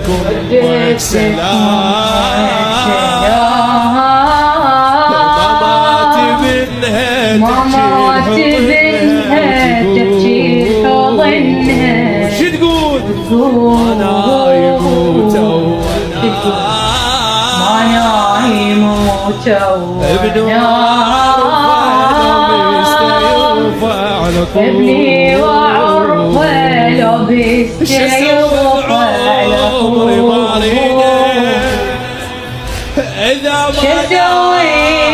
ودكم ماما تبنها تبكي حضنها شو تقول؟ انا يموت وانا يموت ابني وعرفه لو بيستيوفه إذا ما شو اسوي